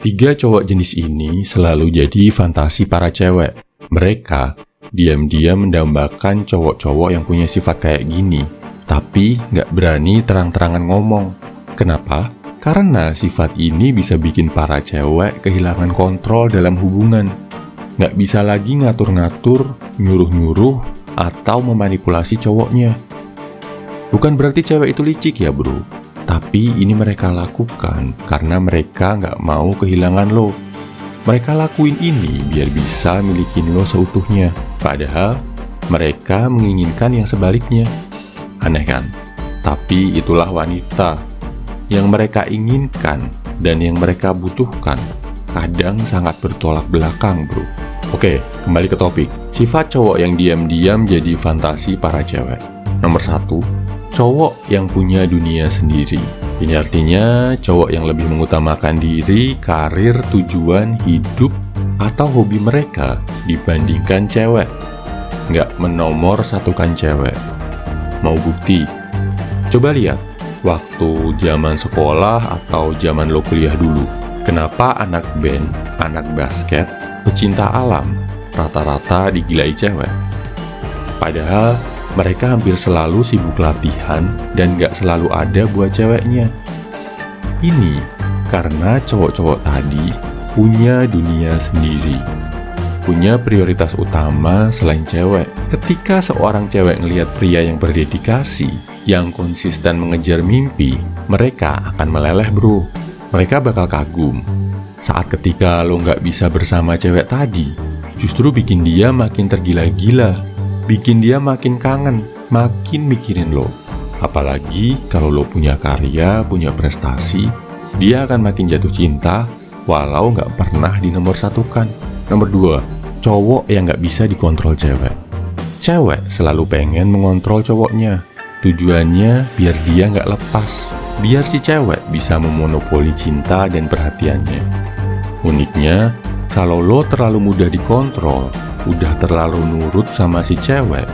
Tiga cowok jenis ini selalu jadi fantasi para cewek. Mereka diam-diam mendambakan cowok-cowok yang punya sifat kayak gini, tapi nggak berani terang-terangan ngomong. Kenapa? Karena sifat ini bisa bikin para cewek kehilangan kontrol dalam hubungan. Nggak bisa lagi ngatur-ngatur, nyuruh-nyuruh, atau memanipulasi cowoknya. Bukan berarti cewek itu licik ya bro, tapi ini mereka lakukan karena mereka nggak mau kehilangan lo. Mereka lakuin ini biar bisa milikin lo seutuhnya. Padahal mereka menginginkan yang sebaliknya. Aneh kan? Tapi itulah wanita. Yang mereka inginkan dan yang mereka butuhkan kadang sangat bertolak belakang bro. Oke, kembali ke topik. Sifat cowok yang diam-diam jadi fantasi para cewek. Nomor 1, cowok yang punya dunia sendiri. Ini artinya cowok yang lebih mengutamakan diri, karir, tujuan hidup, atau hobi mereka dibandingkan cewek. Nggak menomor satukan cewek. Mau bukti? Coba lihat, waktu zaman sekolah atau zaman lo kuliah dulu. Kenapa anak band, anak basket, pecinta alam, rata-rata digilai cewek? Padahal mereka hampir selalu sibuk latihan dan gak selalu ada buat ceweknya. Ini karena cowok-cowok tadi punya dunia sendiri, punya prioritas utama selain cewek. Ketika seorang cewek ngelihat pria yang berdedikasi, yang konsisten mengejar mimpi, mereka akan meleleh bro. Mereka bakal kagum. Saat ketika lo gak bisa bersama cewek tadi, justru bikin dia makin tergila-gila, bikin dia makin kangen, makin mikirin lo. Apalagi kalau lo punya karya, punya prestasi, dia akan makin jatuh cinta walau nggak pernah dinomorsatukan. Nomor 2, cowok yang nggak bisa dikontrol cewek. Cewek selalu pengen mengontrol cowoknya. Tujuannya biar dia nggak lepas, biar si cewek bisa memonopoli cinta dan perhatiannya. Uniknya, kalau lo terlalu mudah dikontrol, udah terlalu nurut sama si cewek,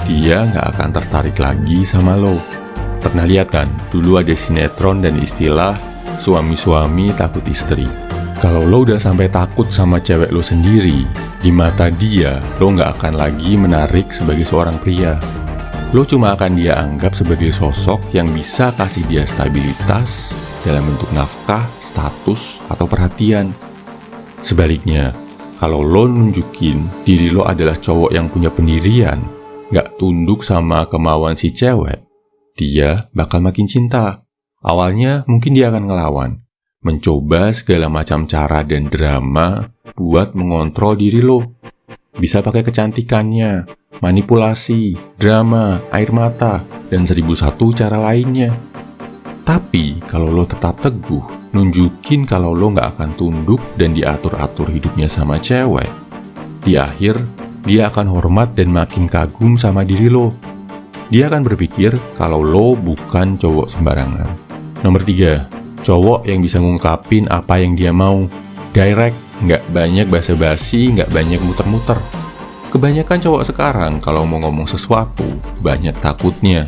dia nggak akan tertarik lagi sama lo. Pernah lihat kan, dulu ada sinetron dan istilah suami-suami takut istri. Kalau lo udah sampai takut sama cewek lo sendiri, di mata dia, lo nggak akan lagi menarik sebagai seorang pria. Lo cuma akan dia anggap sebagai sosok yang bisa kasih dia stabilitas dalam bentuk nafkah, status, atau perhatian. Sebaliknya, kalau lo nunjukin diri lo adalah cowok yang punya pendirian, gak tunduk sama kemauan si cewek, dia bakal makin cinta. Awalnya mungkin dia akan ngelawan, mencoba segala macam cara dan drama buat mengontrol diri lo. Bisa pakai kecantikannya, manipulasi, drama, air mata, dan 1001 cara lainnya. Tapi kalau lo tetap teguh, nunjukin kalau lo gak akan tunduk dan diatur-atur hidupnya sama cewek, di akhir dia akan hormat dan makin kagum sama diri lo. Dia akan berpikir kalau lo bukan cowok sembarangan. Nomor 3, cowok yang bisa ngungkapin apa yang dia mau. Direct, gak banyak basa-basi, gak banyak muter-muter. Kebanyakan cowok sekarang kalau mau ngomong sesuatu, banyak takutnya.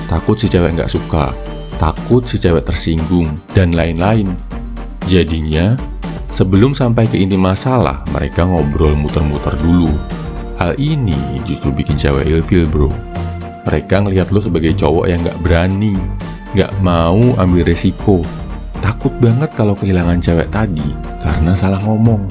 Takut si cewek gak suka, takut si cewek tersinggung, dan lain-lain. Jadinya, sebelum sampai ke inti masalah, mereka ngobrol muter-muter dulu. Hal ini justru bikin cewek ilfil bro. Mereka ngelihat lo sebagai cowok yang gak berani, gak mau ambil resiko, takut banget kalau kehilangan cewek tadi karena salah ngomong.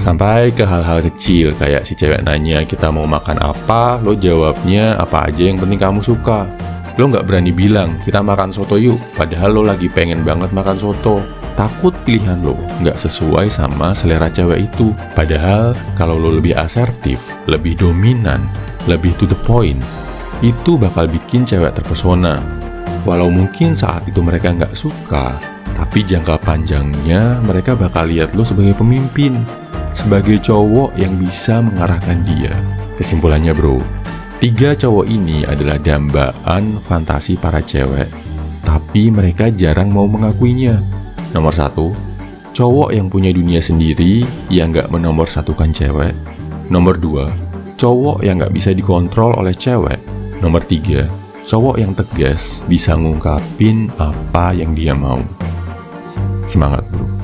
Sampai ke hal-hal kecil kayak si cewek nanya kita mau makan apa, lo jawabnya apa aja yang penting kamu suka. Lo nggak berani bilang kita makan soto yuk, padahal lo lagi pengen banget makan soto. Takut pilihan lo nggak sesuai sama selera cewek itu. Padahal kalau lo lebih asertif, lebih dominan, lebih to the point, itu bakal bikin cewek terpesona. Walau mungkin saat itu mereka nggak suka, tapi jangka panjangnya mereka bakal lihat lo sebagai pemimpin, sebagai cowok yang bisa mengarahkan dia. Kesimpulannya bro, 3 cowok ini adalah dambaan fantasi para cewek, tapi mereka jarang mau mengakuinya. Nomor 1, cowok yang punya dunia sendiri yang gak menomorsatukan cewek. Nomor 2, cowok yang gak bisa dikontrol oleh cewek. Nomor 3, cowok yang tegas bisa ngungkapin apa yang dia mau. Semangat bro.